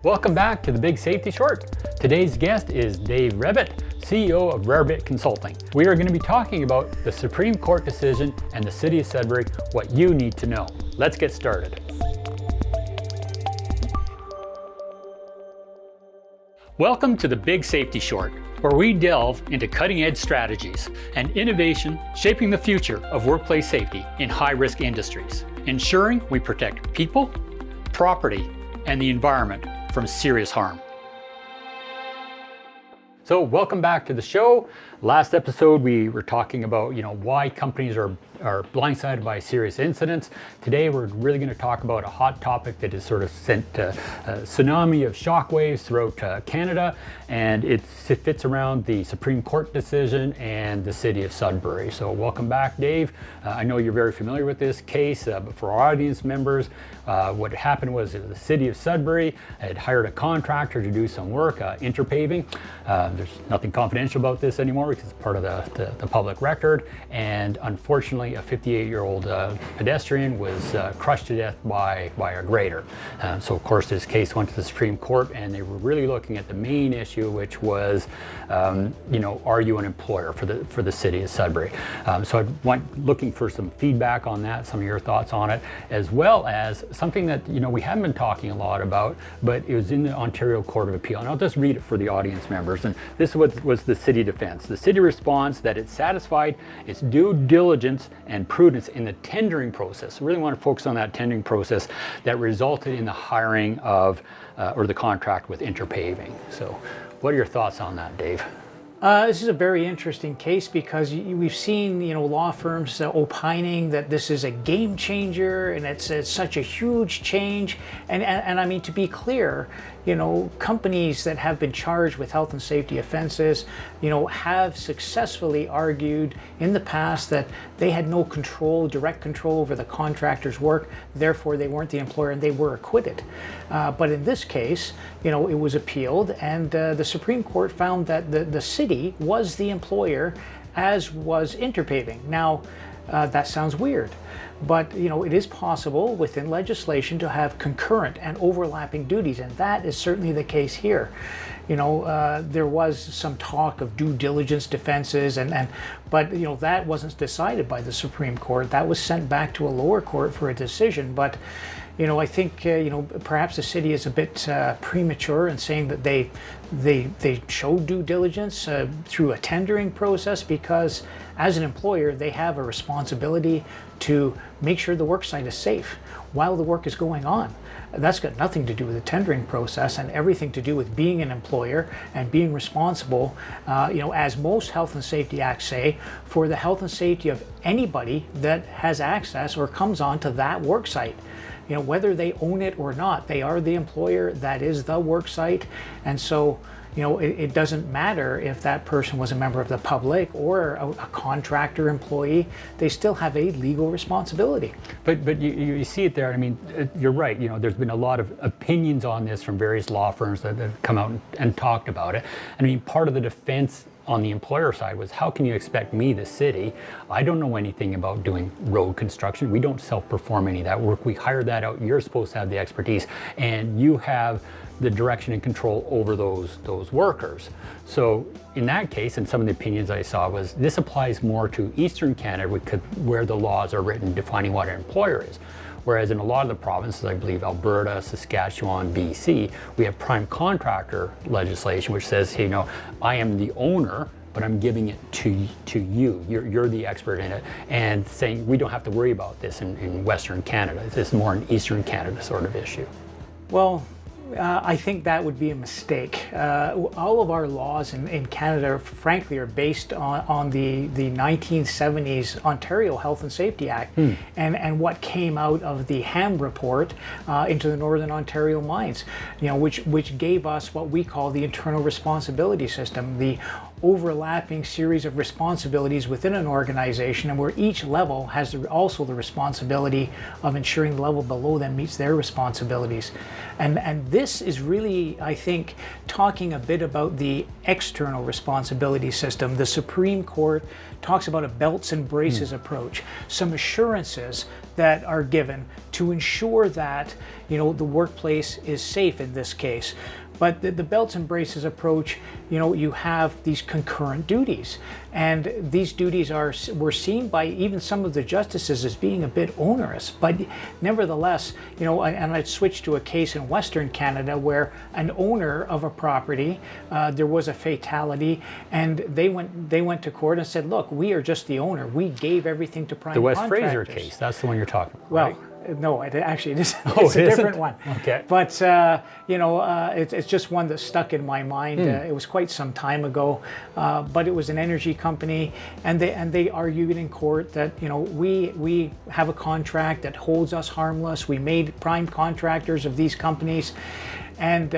Welcome back to the Big Safety Short. Today's guest is Dave Rebbitt, CEO of Rarebit Consulting. We are going to be talking about the Supreme Court decision and the City of Sudbury, what you need to know. Let's get started. Welcome to the Big Safety Short, where we delve into cutting-edge strategies and innovation shaping the future of workplace safety in high-risk industries, ensuring we protect people, property, and the environment from serious harm. So welcome back to the show. Last episode we were talking about why companies are blindsided by serious incidents. Today we're really going to talk about a hot topic that has sort of sent a tsunami of shockwaves throughout Canada, and it fits around the Supreme Court decision and the City of Sudbury. So welcome back, Dave. I know you're very familiar with this case, but for our audience members, what happened was the City of Sudbury had hired a contractor to do some work, interpaving. There's nothing confidential about this anymore because it's part of the public record, and unfortunately a 58-year-old pedestrian was crushed to death by a grader. So of course this case went to the Supreme Court, and they were really looking at the main issue, which was are you an employer for the City of Sudbury? So I went looking for some feedback on that, some of your thoughts on it, as well as something that we haven't been talking a lot about, but it was in the Ontario Court of Appeal, and I'll just read it for the audience members. And this was the city defense. The city responds that it satisfied its due diligence and prudence in the tendering process. We really want to focus on that tendering process that resulted in the hiring of or the contract with interpaving. So what are your thoughts on that, Dave? This is a very interesting case because we've seen, law firms opining that this is a game changer and it's such a huge change. And I mean, to be clear, companies that have been charged with health and safety offenses, have successfully argued in the past that they had no direct control over the contractor's work, therefore they weren't the employer and they were acquitted. But in this case, it was appealed, and the Supreme Court found that the city was the employer, as was interpaving. Now, that sounds weird, but it is possible within legislation to have concurrent and overlapping duties, and that is certainly the case here. There was some talk of due diligence defenses, but that wasn't decided by the Supreme Court. That was sent back to a lower court for a decision. But I think perhaps the city is a bit premature in saying that they showed due diligence through a tendering process, because as an employer they have a responsibility to make sure the work site is safe while the work is going on. That's got nothing to do with the tendering process and everything to do with being an employer and being responsible, as most health and safety acts say, for the health and safety of anybody that has access or comes onto that work site. Whether they own it or not, they are the employer, that is the work site. And so, it doesn't matter if that person was a member of the public or a contractor employee, they still have a legal responsibility. But you see it there. I mean, you're right. There's been a lot of opinions on this from various law firms that have come out and talked about it. I mean, part of the defense on the employer side was, how can you expect me, the city? I don't know anything about doing road construction. We don't self-perform any of that work. We hire that out. You're supposed to have the expertise, and you have the direction and control over those workers. So in that case, and some of the opinions I saw was, this applies more to Eastern Canada where the laws are written defining what an employer is. Whereas in a lot of the provinces, I believe Alberta, Saskatchewan, BC, we have prime contractor legislation, which says, I am the owner, but I'm giving it to you. You're the expert in it, and saying we don't have to worry about this in Western Canada. It's more an Eastern Canada sort of issue. Well, I think that would be a mistake. All of our laws in Canada, frankly, are based on the 1970s Ontario Health and Safety Act and what came out of the Ham report into the Northern Ontario mines, which gave us what we call the internal responsibility system, the overlapping series of responsibilities within an organization, and where each level has also the responsibility of ensuring the level below them meets their responsibilities. And this is really, I think, talking a bit about the external responsibility system. The Supreme Court talks about a belts and braces approach, some assurances that are given to ensure that, you know, the workplace is safe in this case. But the belts and braces approach, you know, you have these concurrent duties, and these duties were seen by even some of the justices as being a bit onerous. But nevertheless, you know, and I'd switch to a case in Western Canada where an owner of a property, there was a fatality, and they went to court and said, look, we are just the owner. We gave everything to prime The West contractors. Fraser case, that's the one you're talking about, Well, right? no, it actually isn't. Oh, It's a it different isn't? one. Okay. But you know, it's just one that stuck in my mind. It was quite some time ago, but it was an energy company, and they argued in court that, you know, we have a contract that holds us harmless. We made prime contractors of these companies. And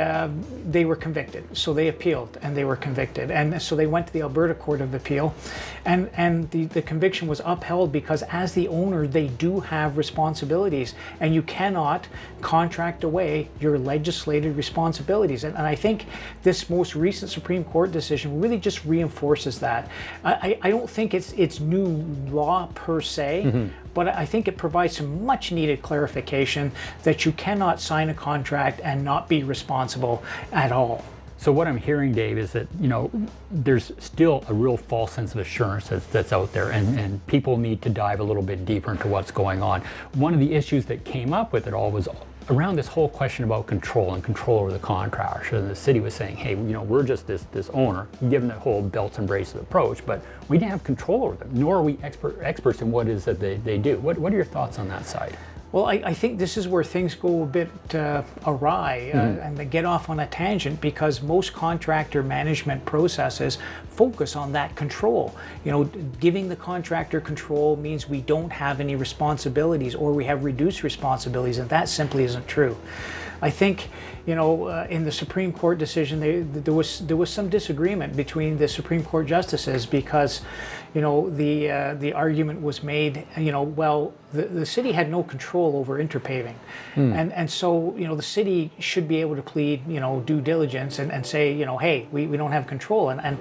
they were convicted. So they appealed and they were convicted. And so they went to the Alberta Court of Appeal, and the conviction was upheld because as the owner, they do have responsibilities, and you cannot contract away your legislated responsibilities. And I think this most recent Supreme Court decision really just reinforces that. I don't think it's new law per se, but I think it provides some much needed clarification that you cannot sign a contract and not be responsible at all. So what I'm hearing, Dave, is that, you know, there's still a real false sense of assurance that's out there, and people need to dive a little bit deeper into what's going on. One of the issues that came up with it all was around this whole question about control and control over the contractor. And the city was saying, hey, you know, we're just this owner, given the whole belts and braces approach, but we didn't have control over them, nor are we experts in what it is that they do. What are your thoughts on that side? Well, I think this is where things go a bit awry and they get off on a tangent, because most contractor management processes focus on that control. You know, giving the contractor control means we don't have any responsibilities, or we have reduced responsibilities, and that simply isn't true. I think, you know, in the Supreme Court decision, there was some disagreement between the Supreme Court justices, because, you know, the argument was made, you know, well, the city had no control over interpaving, and so, you know, the city should be able to plead, you know, due diligence and say, you know, hey, we don't have control, and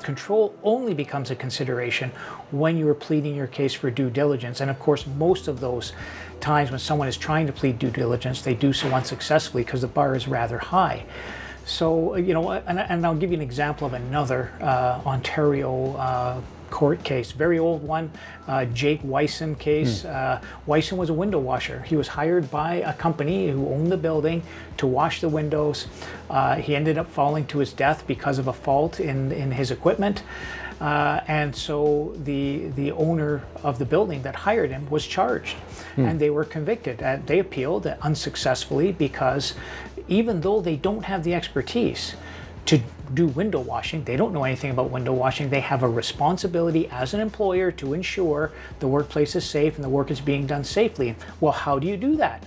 control only becomes a consideration when you are pleading your case for due diligence. And of course, most of those times when someone is trying to plead due diligence, they do so unsuccessfully because the bar is rather high. So, you know, and I'll give you an example of another Ontario court case, very old one, Jake Wyson case. Wyson was a window washer. He was hired by a company who owned the building to wash the windows. He ended up falling to his death because of a fault in his equipment. And so the owner of the building that hired him was charged, and they were convicted. They appealed unsuccessfully, because even though they don't have the expertise to do window washing, they don't know anything about window washing, they have a responsibility as an employer to ensure the workplace is safe and the work is being done safely. Well, how do you do that?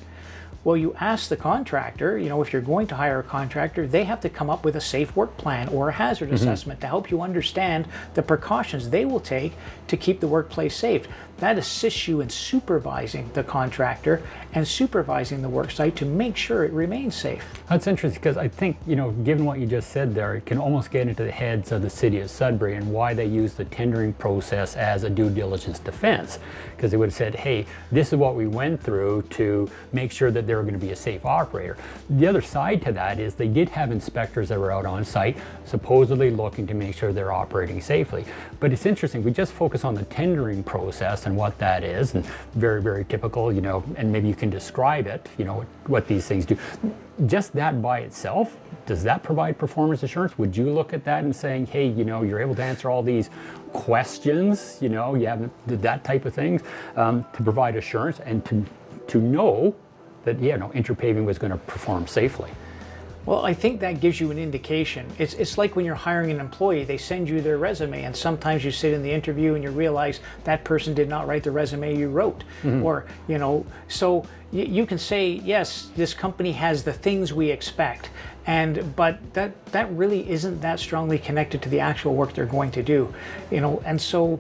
Well, you ask the contractor, you know, if you're going to hire a contractor, they have to come up with a safe work plan or a hazard assessment to help you understand the precautions they will take to keep the workplace safe. That assists you in supervising the contractor and supervising the work site to make sure it remains safe. That's interesting, because I think, you know, given what you just said there, it can almost get into the heads of the City of Sudbury and why they use the tendering process as a due diligence defense. Because they would have said, hey, this is what we went through to make sure that they were going to be a safe operator. The other side to that is they did have inspectors that were out on site, supposedly looking to make sure they're operating safely. But it's interesting, we just focus on the tendering process and what that is, and very, very typical, you know, and maybe you can describe it, you know, what these things do. Just that by itself, does that provide performance assurance? Would you look at that and saying, hey, you know, you're able to answer all these questions, you know, you haven't did that type of things to provide assurance and to know that, yeah, no, interpaving was going to perform safely? Well, I think that gives you an indication. It's like when you're hiring an employee, they send you their resume, and sometimes you sit in the interview and you realize that person did not write the resume you wrote. Or, you know, so you can say, yes, this company has the things we expect, but that really isn't that strongly connected to the actual work they're going to do, you know, and so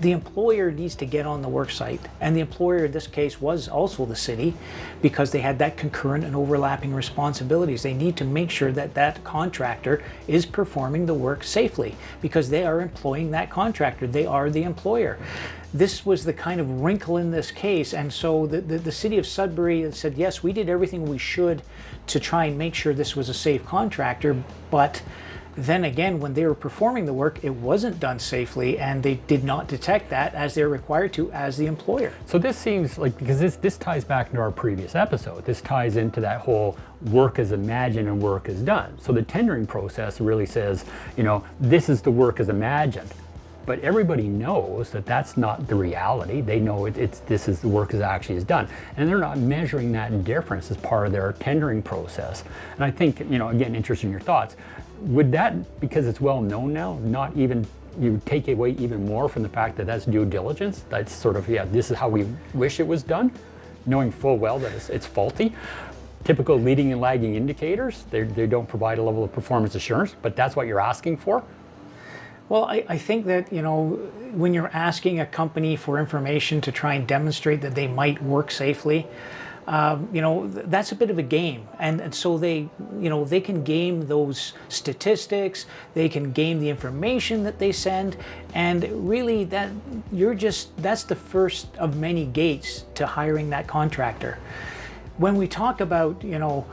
the employer needs to get on the work site, and the employer in this case was also the city, because they had that concurrent and overlapping responsibilities. They need to make sure that that contractor is performing the work safely, because they are employing that contractor. They are the employer. this was the kind of wrinkle in this case. And so the City of Sudbury said, yes, we did everything we should to try and make sure this was a safe contractor, but then again, when they were performing the work, it wasn't done safely, and they did not detect that as they're required to as the employer. So this seems like, because this ties back into our previous episode, this ties into that whole work as imagined and work as done. So the tendering process really says, you know, this is the work as imagined. But everybody knows that that's not the reality. They know this is the work as actually is done. And they're not measuring that difference as part of their tendering process. And I think, you know, again, interested in your thoughts, would that, because it's well known now, not even, you take away even more from the fact that that's due diligence? That's sort of, yeah, this is how we wish it was done, knowing full well that it's faulty. Typical leading and lagging indicators, they don't provide a level of performance assurance, but that's what you're asking for? Well, I think that, you know, when you're asking a company for information to try and demonstrate that they might work safely, you know, that's a bit of a game. And so they, you know, they can game those statistics, they can game the information that they send, and really that's the first of many gates to hiring that contractor. When we talk about, you know,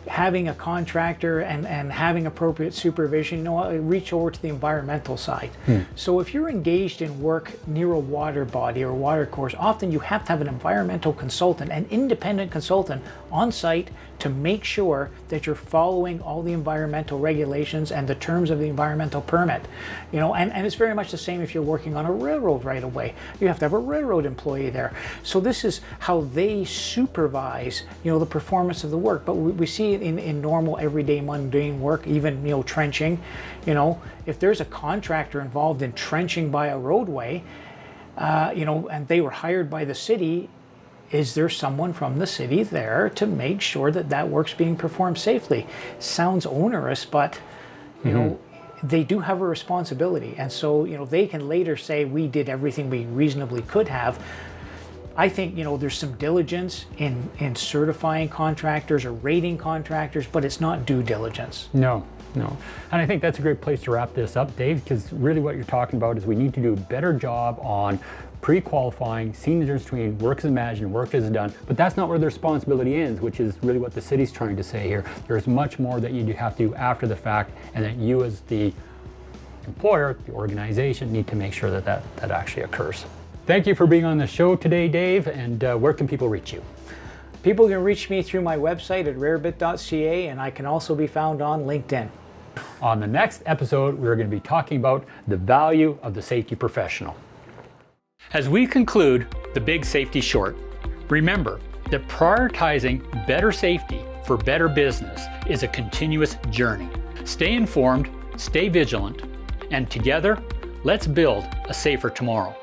having a contractor and having appropriate supervision, you know, I reach over to the environmental side. So if you're engaged in work near a water body or water course, often you have to have an environmental consultant, an independent consultant on site to make sure that you're following all the environmental regulations and the terms of the environmental permit. You know, and it's very much the same if you're working on a railroad right away. You have to have a railroad employee there. So this is how they supervise, you know, the performance of the work. But we see it in normal, everyday, mundane work, even, you know, trenching. You know, if there's a contractor involved in trenching by a roadway, you know, and they were hired by the city, is there someone from the city there to make sure that that work's being performed safely? Sounds onerous, but, you know, they do have a responsibility. And so, you know, they can later say, we did everything we reasonably could have. I think, you know, there's some diligence in certifying contractors or rating contractors, but it's not due diligence. No. And I think that's a great place to wrap this up, Dave, because really what you're talking about is we need to do a better job on pre-qualifying, seeing the difference between work as imagined and work as done, but that's not where the responsibility ends, which is really what the city's trying to say here. There's much more that you do have to do after the fact, and that you as the employer, the organization, need to make sure that that actually occurs. Thank you for being on the show today, Dave, and where can people reach you? People can reach me through my website at rarebit.ca, and I can also be found on LinkedIn. On the next episode, we're going to be talking about the value of the safety professional. As we conclude the Big Safety Short, remember that prioritizing better safety for better business is a continuous journey. Stay informed, stay vigilant, and together, let's build a safer tomorrow.